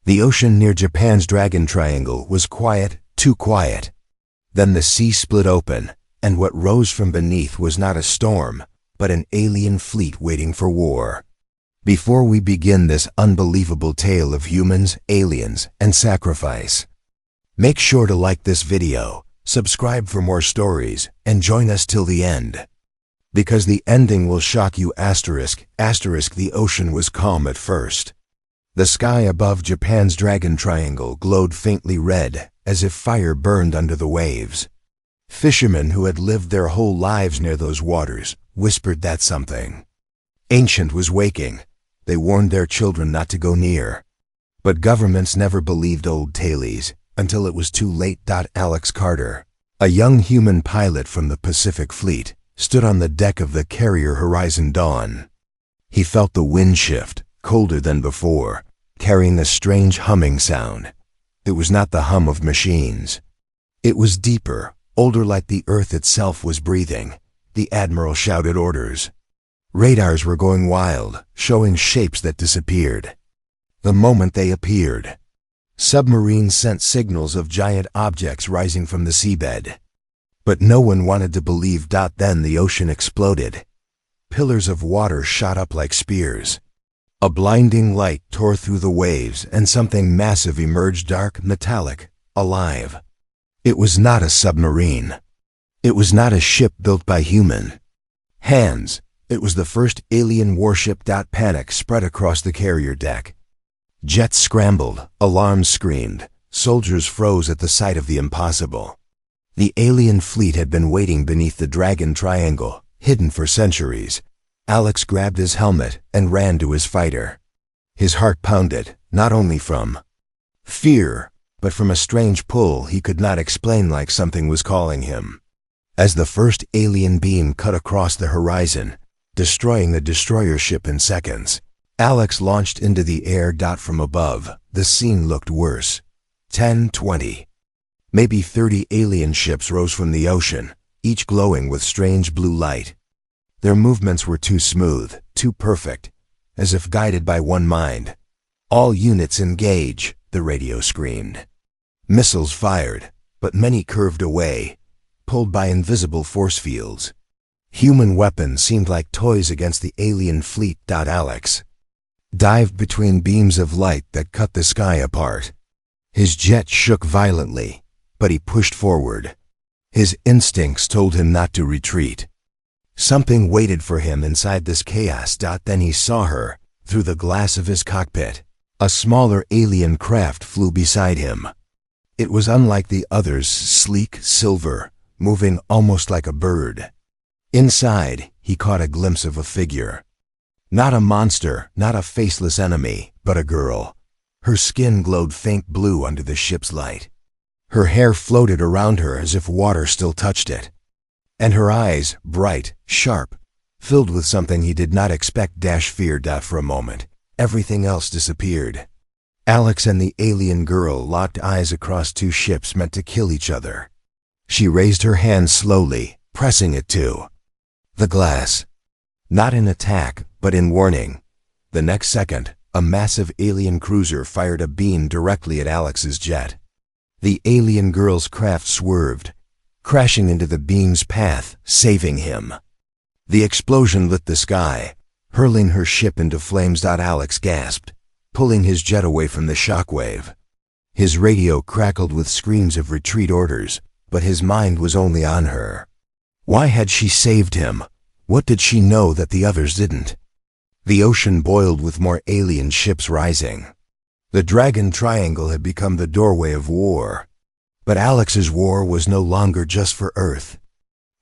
The ocean near Japan's Dragon Triangle was quiet, too quiet. Then the sea split open, and what rose from beneath was not a storm, but an alien fleet waiting for war. Before we begin this unbelievable tale of humans, aliens, and sacrifice, make sure to like this video, subscribe for more stories, and join us till the end. Because the ending will shock you. **** The ocean was calm at first. The sky above Japan's Dragon Triangle glowed faintly red, as if fire burned under the waves. Fishermen who had lived their whole lives near those waters whispered that something ancient was waking. They warned their children not to go near. But governments never believed old tales until it was too late. Alex Carter, a young human pilot from the Pacific Fleet, stood on the deck of the carrier Horizon Dawn. He felt the wind shift, colder than before, carrying a strange humming sound. It was not the hum of machines. It was deeper, older, like the earth itself was breathing. The admiral shouted orders. Radars were going wild, showing shapes that disappeared. The moment they appeared, submarines sent signals of giant objects rising from the seabed. But no one wanted to believe. Then the ocean exploded. Pillars of water shot up like spears. A blinding light tore through the waves, and something massive emerged, dark, metallic, alive. It was not a submarine. It was not a ship built by human hands. It was the first alien warship. Panic spread across the carrier deck. Jets scrambled, alarms screamed, soldiers froze at the sight of the impossible. The alien fleet had been waiting beneath the Dragon Triangle, hidden for centuries. Alex grabbed his helmet and ran to his fighter. His heart pounded, not only from fear, but from a strange pull he could not explain, like something was calling him. As the first alien beam cut across the horizon, destroying the destroyer ship in seconds, Alex launched into the air. From above, the scene looked worse. 10, 20, maybe 30 alien ships rose from the ocean, each glowing with strange blue light. Their movements were too smooth, too perfect, as if guided by one mind. All units engage, the radio screamed. Missiles fired, but many curved away, pulled by invisible force fields. Human weapons seemed like toys against the alien fleet. Alex dived between beams of light that cut the sky apart. His jet shook violently, but he pushed forward. His instincts told him not to retreat. Something waited for him inside this chaos. Then he saw her, through the glass of his cockpit. A smaller alien craft flew beside him. It was unlike the others, sleek, silver, moving almost like a bird. Inside, he caught a glimpse of a figure. Not a monster, not a faceless enemy, but a girl. Her skin glowed faint blue under the ship's light. Her hair floated around her as if water still touched it. And her eyes, bright, sharp, filled with something he did not expect. Fear. For a moment, everything else disappeared. Alex and the alien girl locked eyes across two ships meant to kill each other. She raised her hand slowly, pressing it to the glass. Not in attack, but in warning. The next second, a massive alien cruiser fired a beam directly at Alex's jet. The alien girl's craft swerved, crashing into the beam's path, saving him. The explosion lit the sky, hurling her ship into flames. Alex gasped, pulling his jet away from the shockwave. His radio crackled with screams of retreat orders, but his mind was only on her. Why had she saved him? What did she know that the others didn't? The ocean boiled with more alien ships rising. The Dragon Triangle had become the doorway of war. But Alex's war was no longer just for Earth.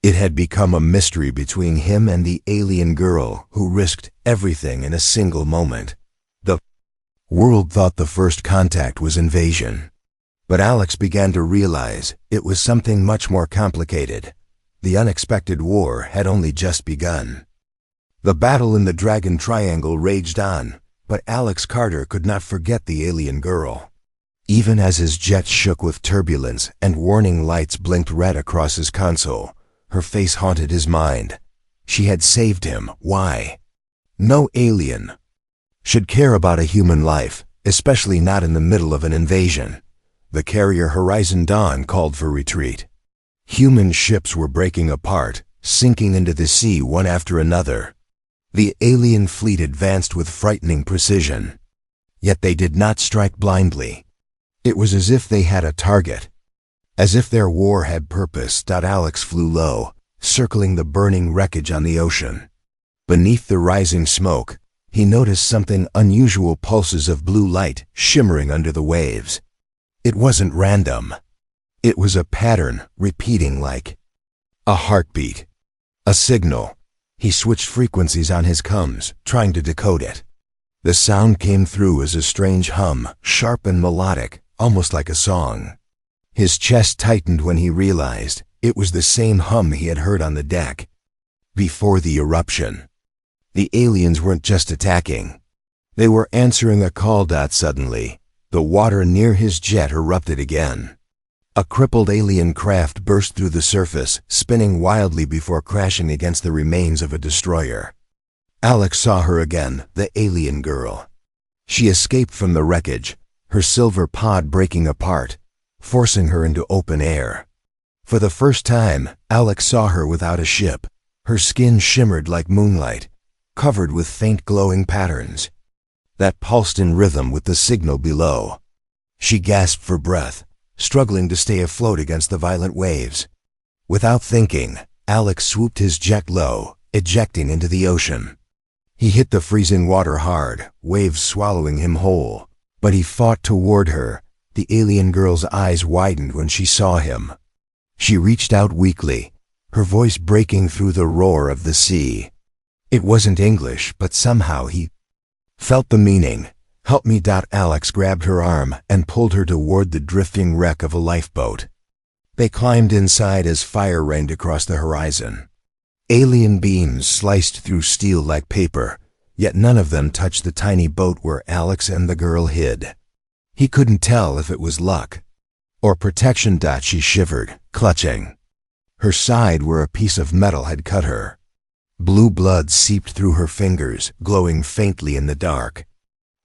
It had become a mystery between him and the alien girl who risked everything in a single moment. The world thought the first contact was invasion. But Alex began to realize it was something much more complicated. The unexpected war had only just begun. The battle in the Dragon Triangle raged on, but Alex Carter could not forget the alien girl. Even as his jet shook with turbulence and warning lights blinked red across his console, her face haunted his mind. She had saved him. Why? No alien should care about a human life, especially not in the middle of an invasion. The carrier Horizon Dawn called for retreat. Human ships were breaking apart, sinking into the sea one after another. The alien fleet advanced with frightening precision. Yet they did not strike blindly. It was as if they had a target. As if their war had purpose. Alex flew low, circling the burning wreckage on the ocean. Beneath the rising smoke, he noticed something unusual, pulses of blue light shimmering under the waves. It wasn't random. It was a pattern, repeating like a heartbeat. A signal. He switched frequencies on his comms, trying to decode it. The sound came through as a strange hum, sharp and melodic, almost like a song. His chest tightened when he realized it was the same hum he had heard on the deck. Before the eruption. The aliens weren't just attacking. They were answering a call. Suddenly, the water near his jet erupted again. A crippled alien craft burst through the surface, spinning wildly before crashing against the remains of a destroyer. Alex saw her again, the alien girl. She escaped from the wreckage, her silver pod breaking apart, forcing her into open air. For the first time, Alex saw her without a ship. Her skin shimmered like moonlight, covered with faint glowing patterns that pulsed in rhythm with the signal below. She gasped for breath, struggling to stay afloat against the violent waves. Without thinking, Alex swooped his jet low, ejecting into the ocean. He hit the freezing water hard, waves swallowing him whole. But he fought toward her. The alien girl's eyes widened when she saw him. She reached out weakly, her voice breaking through the roar of the sea. It wasn't English, but somehow he felt the meaning. "Help me." Alex grabbed her arm and pulled her toward the drifting wreck of a lifeboat. They climbed inside as fire rained across the horizon. Alien beams sliced through steel like paper, yet none of them touched the tiny boat where Alex and the girl hid. He couldn't tell if it was luck or protection. She shivered, clutching her side where a piece of metal had cut her. Blue blood seeped through her fingers, glowing faintly in the dark.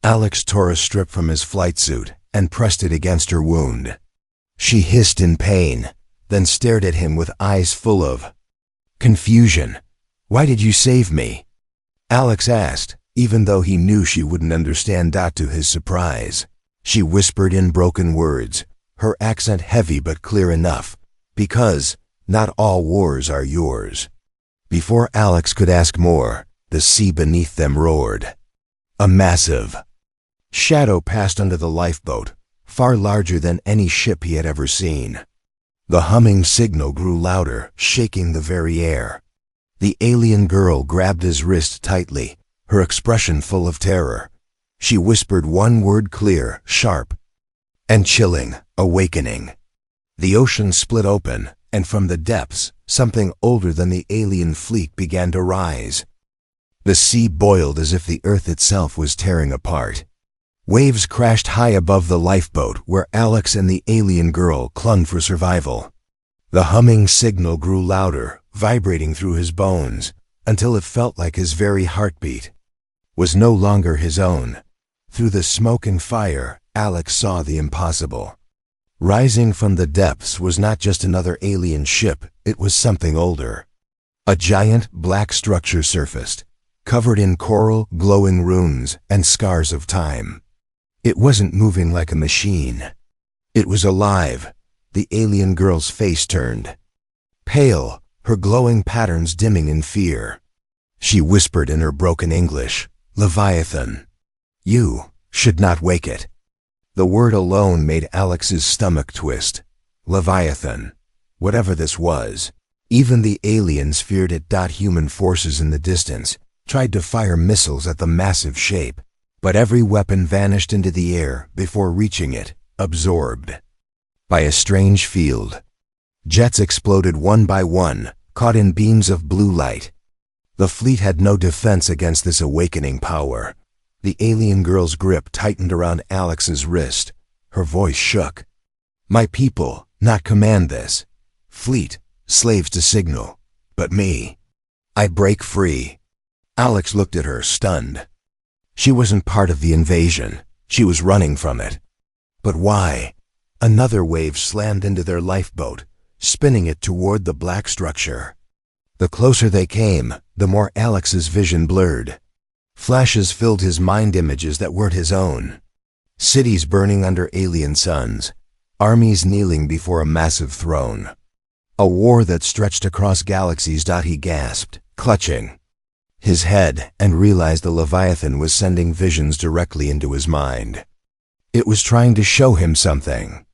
Alex tore a strip from his flight suit and pressed it against her wound. She hissed in pain, then stared at him with eyes full of confusion. "Why did you save me?" Alex asked, even though he knew she wouldn't understand. To his surprise, she whispered in broken words, her accent heavy but clear enough, "Because not all wars are yours." Before Alex could ask more, the sea beneath them roared. A massive shadow passed under the lifeboat, far larger than any ship he had ever seen. The humming signal grew louder, shaking the very air. The alien girl grabbed his wrist tightly, her expression full of terror. She whispered one word, clear, sharp, and chilling: awakening. The ocean split open, and from the depths, something older than the alien fleet began to rise. The sea boiled as if the earth itself was tearing apart. Waves crashed high above the lifeboat where Alex and the alien girl clung for survival. The humming signal grew louder, vibrating through his bones, until it felt like his very heartbeat was no longer his own. Through the smoke and fire, Alex saw the impossible. Rising from the depths was not just another alien ship, it was something older. A giant black structure surfaced, covered in coral, glowing runes, and scars of time. It wasn't moving like a machine. It was alive. The alien girl's face turned pale, her glowing patterns dimming in fear. She whispered in her broken English, "Leviathan. You should not wake it." The word alone made Alex's stomach twist. Leviathan. Whatever this was. Even the aliens feared it. Human forces in the distance tried to fire missiles at the massive shape, but every weapon vanished into the air before reaching it, absorbed by a strange field. Jets exploded one by one, caught in beams of blue light. The fleet had no defense against this awakening power. The alien girl's grip tightened around Alex's wrist. Her voice shook. "My people, not command this. Fleet, slaves to signal. But me, I break free." Alex looked at her, stunned. She wasn't part of the invasion. She was running from it. But why? Another wave slammed into their lifeboat, spinning it toward the black structure. The closer they came, the more Alex's vision blurred. Flashes filled his mind, images that weren't his own. Cities burning under alien suns, armies kneeling before a massive throne. A war that stretched across galaxies. He gasped, clutching his head, and realized the Leviathan was sending visions directly into his mind. It was trying to show him something.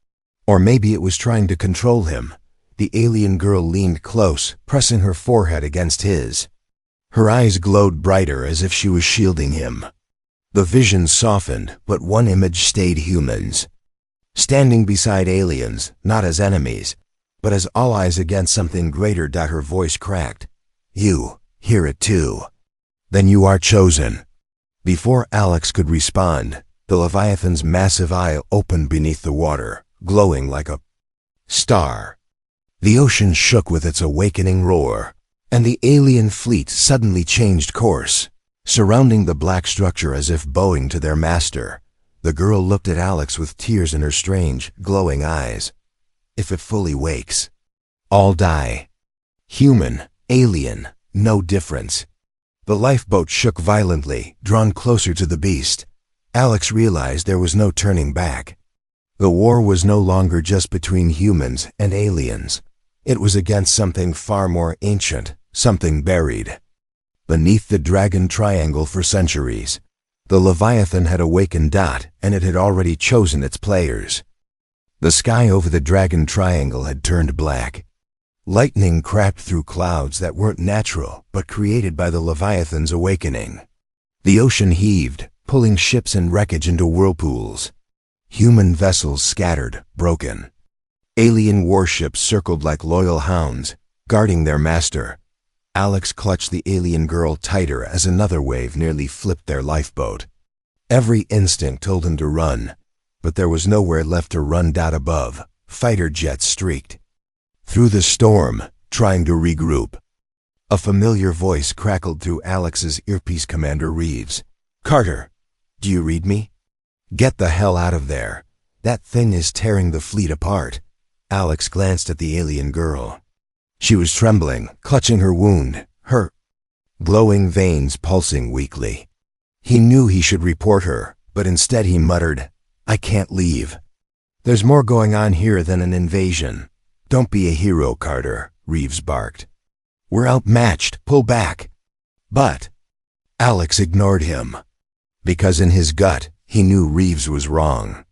Or maybe it was trying to control him. The alien girl leaned close, pressing her forehead against his. Her eyes glowed brighter, as if she was shielding him. The vision softened, but one image stayed: humans. Standing beside aliens, not as enemies, but as allies against something greater. Her voice cracked. You hear it too? Then you are chosen. Before Alex could respond, the Leviathan's massive eye opened beneath the water, glowing like a star. The ocean shook with its awakening roar, and the alien fleet suddenly changed course, surrounding the black structure as if bowing to their master. The girl looked at Alex with tears in her strange, glowing eyes. If it fully wakes, all die. Human, alien, no difference. The lifeboat shook violently, drawn closer to the beast. Alex realized there was no turning back. The war was no longer just between humans and aliens. It was against something far more ancient, something buried beneath the Dragon Triangle for centuries. The Leviathan had awakened, and it had already chosen its players. The sky over the Dragon Triangle had turned black. Lightning cracked through clouds that weren't natural, but created by the Leviathan's awakening. The ocean heaved, pulling ships and wreckage into whirlpools. Human vessels scattered, broken. Alien warships circled like loyal hounds, guarding their master. Alex clutched the alien girl tighter as another wave nearly flipped their lifeboat. Every instinct told him to run, but there was nowhere left to run. Above, fighter jets streaked through the storm, trying to regroup. A familiar voice crackled through Alex's earpiece. Commander Reeves. Carter, do you read me? Get the hell out of there. That thing is tearing the fleet apart. Alex glanced at the alien girl. She was trembling, clutching her wound, her glowing veins pulsing weakly. He knew he should report her, but instead he muttered, I can't leave. There's more going on here than an invasion. Don't be a hero, Carter, Reeves barked. We're outmatched, pull back. But Alex ignored him, because in his gut, he knew Reeves was wrong.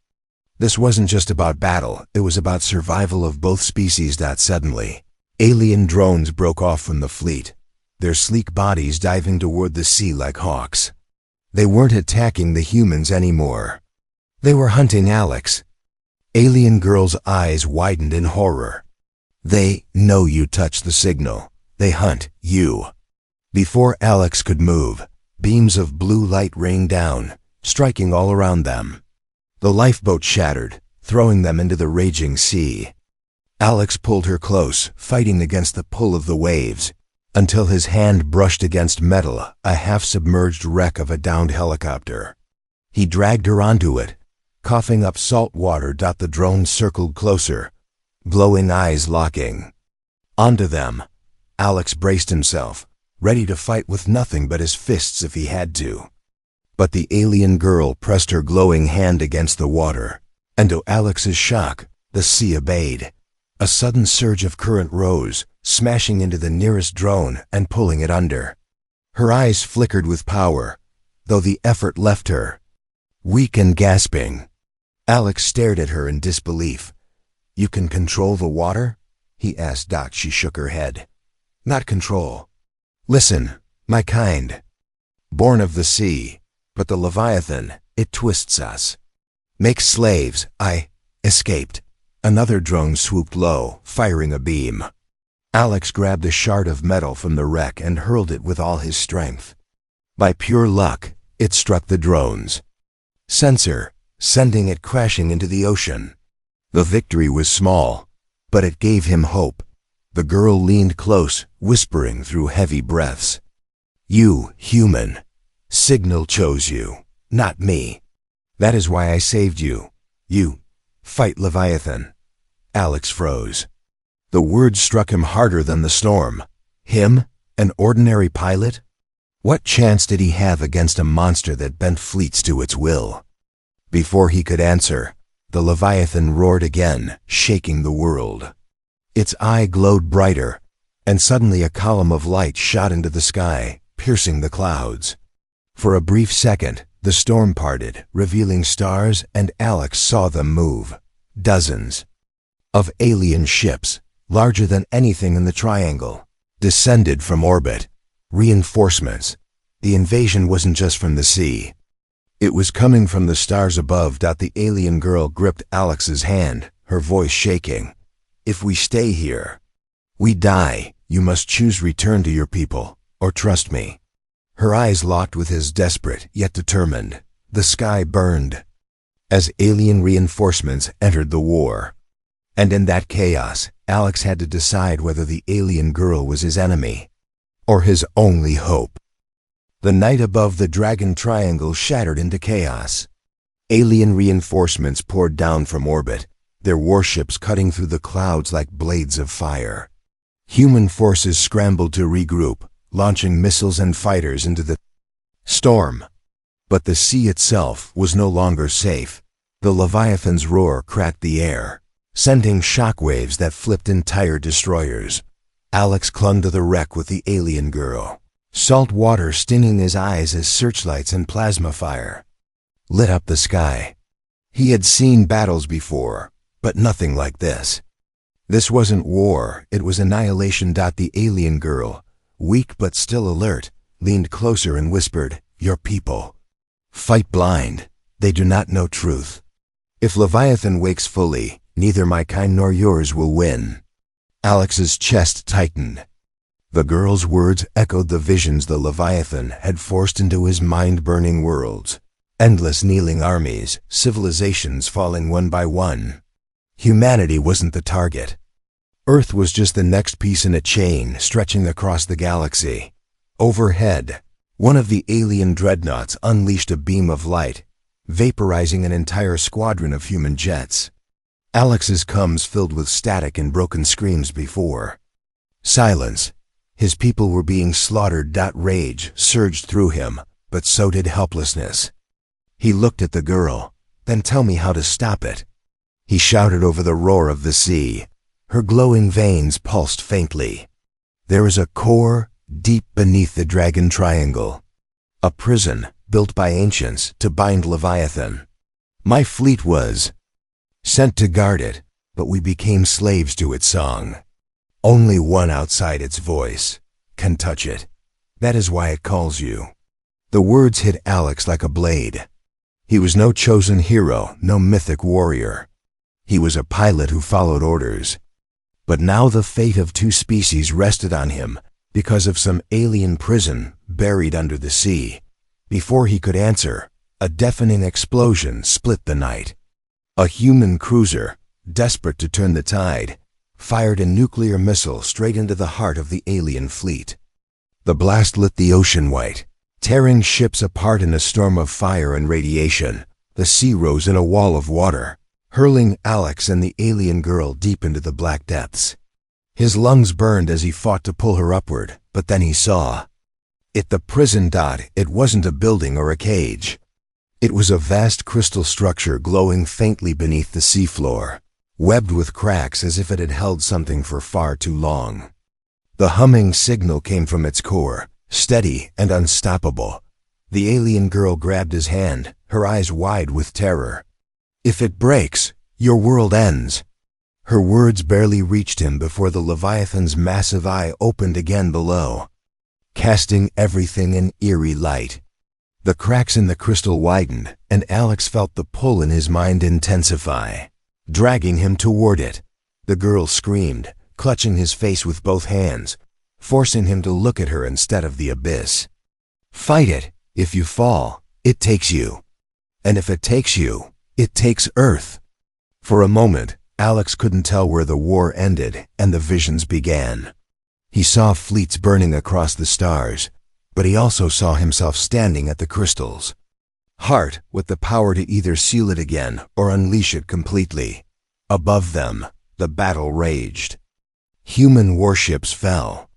This wasn't just about battle, it was about survival of both species. Suddenly, alien drones broke off from the fleet, their sleek bodies diving toward the sea like hawks. They weren't attacking the humans anymore. They were hunting Alex. Alien girl's eyes widened in horror. They know you touched the signal. They hunt you. Before Alex could move, beams of blue light rained down, striking all around them. The lifeboat shattered, throwing them into the raging sea. Alex pulled her close, fighting against the pull of the waves, until his hand brushed against metal, a half-submerged wreck of a downed helicopter. He dragged her onto it, coughing up salt water. The drone circled closer, glowing eyes locking onto them. Alex braced himself, ready to fight with nothing but his fists if he had to. But the alien girl pressed her glowing hand against the water, and to Alex's shock, the sea obeyed. A sudden surge of current rose, smashing into the nearest drone and pulling it under. Her eyes flickered with power, though the effort left her weak and gasping. Alex stared at her in disbelief. You can control the water? He asked. She shook her head. Not control. Listen, my kind. Born of the sea, but the Leviathan, it twists us. Makes slaves. I escaped. Another drone swooped low, firing a beam. Alex grabbed a shard of metal from the wreck and hurled it with all his strength. By pure luck, it struck the drone's sensor, sending it crashing into the ocean. The victory was small, but it gave him hope. The girl leaned close, whispering through heavy breaths. You, human. Signal chose you, not me. That is why I saved you. You fight Leviathan. Alex froze. The words struck him harder than the storm. Him, an ordinary pilot? What chance did he have against a monster that bent fleets to its will? Before he could answer, the Leviathan roared again, shaking the world. Its eye glowed brighter, and suddenly a column of light shot into the sky, piercing the clouds. For a brief second, the storm parted, revealing stars, and Alex saw them move. Dozens of alien ships, larger than anything in the triangle, descended from orbit. Reinforcements. The invasion wasn't just from the sea. It was coming from the stars above. The alien girl gripped Alex's hand, her voice shaking. If we stay here, we die. You must choose return to your people, or trust me. Her eyes locked with his, desperate yet determined. The sky burned as alien reinforcements entered the war. And in that chaos, Alex had to decide whether the alien girl was his enemy or his only hope. The night above the Dragon Triangle shattered into chaos. Alien reinforcements poured down from orbit, their warships cutting through the clouds like blades of fire. Human forces scrambled to regroup, launching missiles and fighters into the storm. But the sea itself was no longer safe. The Leviathan's roar cracked the air, sending shockwaves that flipped entire destroyers. Alex clung to the wreck with the alien girl. Salt water stinging his eyes as searchlights and plasma fire lit up the sky. He had seen battles before, but nothing like this. This wasn't war, it was annihilation. The alien girl, weak but still alert, leaned closer and whispered, "Your people fight blind. They do not know truth. If Leviathan wakes fully, neither my kind nor yours will win." Alex's chest tightened. The girl's words echoed the visions the Leviathan had forced into his mind-burning worlds. Endless kneeling armies, civilizations falling one by one. Humanity wasn't the target. Earth was just the next piece in a chain stretching across the galaxy. Overhead, one of the alien dreadnoughts unleashed a beam of light, vaporizing an entire squadron of human jets. Alex's cums filled with static and broken screams before. Silence. His people were being slaughtered. Rage surged through him, but so did helplessness. He looked at the girl. "Then tell me how to stop it." He shouted over the roar of the sea. Her glowing veins pulsed faintly. "There is a core deep beneath the Dragon Triangle. A prison built by ancients to bind Leviathan. My fleet was sent to guard it, but we became slaves to its song. Only one outside its voice can touch it. That is why it calls you." The words hit Alex like a blade. He was no chosen hero, no mythic warrior. He was a pilot who followed orders. But now the fate of two species rested on him because of some alien prison buried under the sea. Before he could answer, a deafening explosion split the night. A human cruiser, desperate to turn the tide, fired a nuclear missile straight into the heart of the alien fleet. The blast lit the ocean white, tearing ships apart in a storm of fire and radiation. The sea rose in a wall of water, hurling Alex and the alien girl deep into the black depths. His lungs burned as he fought to pull her upward, but then he saw it. The prison. It wasn't a building or a cage. It was a vast crystal structure glowing faintly beneath the seafloor, webbed with cracks as if it had held something for far too long. The humming signal came from its core, steady and unstoppable. The alien girl grabbed his hand, her eyes wide with terror. "If it breaks, your world ends." Her words barely reached him before the Leviathan's massive eye opened again below, casting everything in eerie light. The cracks in the crystal widened, and Alex felt the pull in his mind intensify, dragging him toward it. The girl screamed, clutching his face with both hands, forcing him to look at her instead of the abyss. "Fight it. If you fall, it takes you. And if it takes you, it takes Earth." For a moment, Alex couldn't tell where the war ended and the visions began. He saw fleets burning across the stars, but he also saw himself standing at the crystals. Heart with the power to either seal it again or unleash it completely. Above them, the battle raged. Human warships fell.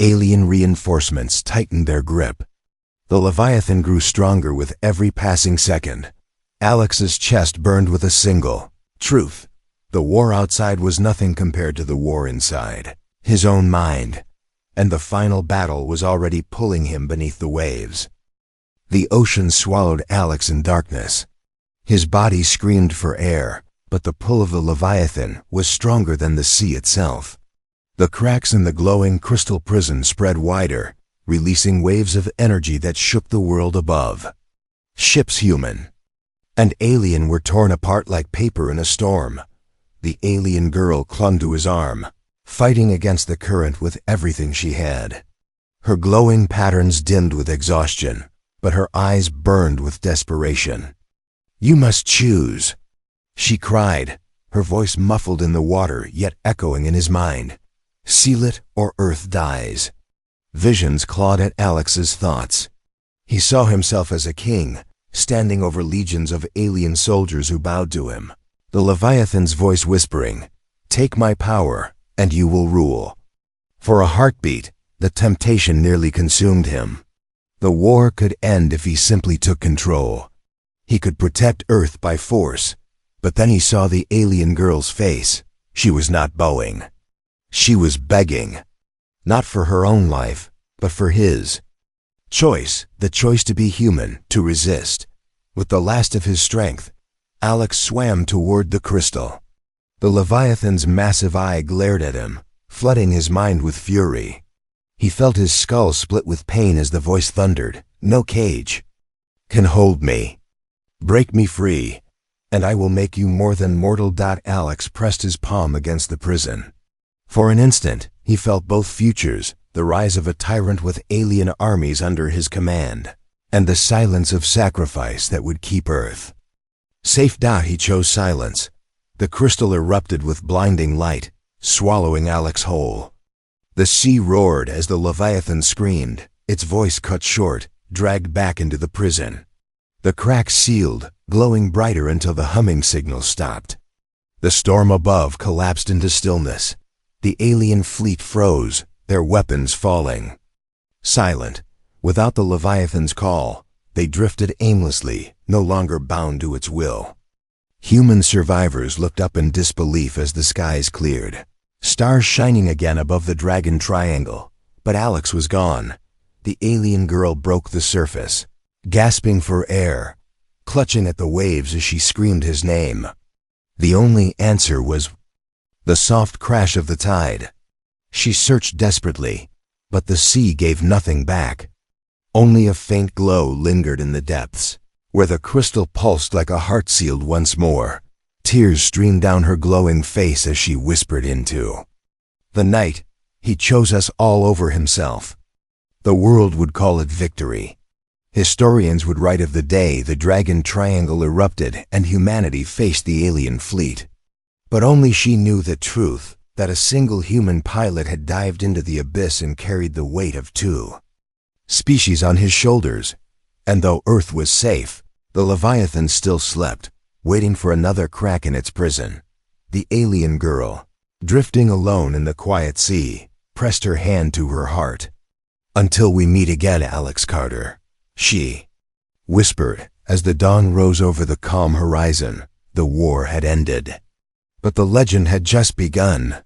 Alien reinforcements tightened their grip. The Leviathan grew stronger with every passing second. Alex's chest burned with a single truth. The war outside was nothing compared to the war inside, his own mind, and the final battle was already pulling him beneath the waves. The ocean swallowed Alex in darkness. His body screamed for air, but the pull of the Leviathan was stronger than the sea itself. The cracks in the glowing crystal prison spread wider, releasing waves of energy that shook the world above. Ships, human and alien, were torn apart like paper in a storm. The alien girl clung to his arm, fighting against the current with everything she had. Her glowing patterns dimmed with exhaustion, but her eyes burned with desperation. "You must choose," she cried, her voice muffled in the water yet echoing in his mind. "Seal it or Earth dies." Visions clawed at Alex's thoughts. He saw himself as a king, standing over legions of alien soldiers who bowed to him. The Leviathan's voice whispering, "Take my power, and you will rule." For a heartbeat, the temptation nearly consumed him. The war could end if he simply took control. He could protect Earth by force, but then he saw the alien girl's face. She was not bowing. She was begging. Not for her own life, but for his. Choice, the choice to be human, to resist. With the last of his strength, Alex swam toward the crystal. The Leviathan's massive eye glared at him, flooding his mind with fury. He felt his skull split with pain as the voice thundered, "No cage can hold me. Break me free, and I will make you more than mortal." Alex pressed his palm against the prison. For an instant, he felt both futures, the rise of a tyrant with alien armies under his command, and the silence of sacrifice that would keep Earth safe. He chose silence. The crystal erupted with blinding light, swallowing Alex whole. The sea roared as the Leviathan screamed, its voice cut short, dragged back into the prison. The cracks sealed, glowing brighter until the humming signal stopped. The storm above collapsed into stillness. The alien fleet froze, their weapons falling. Silent, without the Leviathan's call, they drifted aimlessly, no longer bound to its will. Human survivors looked up in disbelief as the skies cleared, stars shining again above the Dragon Triangle. But Alex was gone. The alien girl broke the surface, gasping for air, clutching at the waves as she screamed his name. The only answer was the soft crash of the tide. She searched desperately, but the sea gave nothing back. Only a faint glow lingered in the depths, where the crystal pulsed like a heart sealed once more. Tears streamed down her glowing face as she whispered into the night, "He chose us all over himself." The world would call it victory. Historians would write of the day the Dragon Triangle erupted and humanity faced the alien fleet. But only she knew the truth, that a single human pilot had dived into the abyss and carried the weight of two species on his shoulders. And though Earth was safe, the Leviathan still slept, waiting for another crack in its prison. The alien girl, drifting alone in the quiet sea, pressed her hand to her heart. "Until we meet again, Alex Carter," she whispered as the dawn rose over the calm horizon. The war had ended. But the legend had just begun.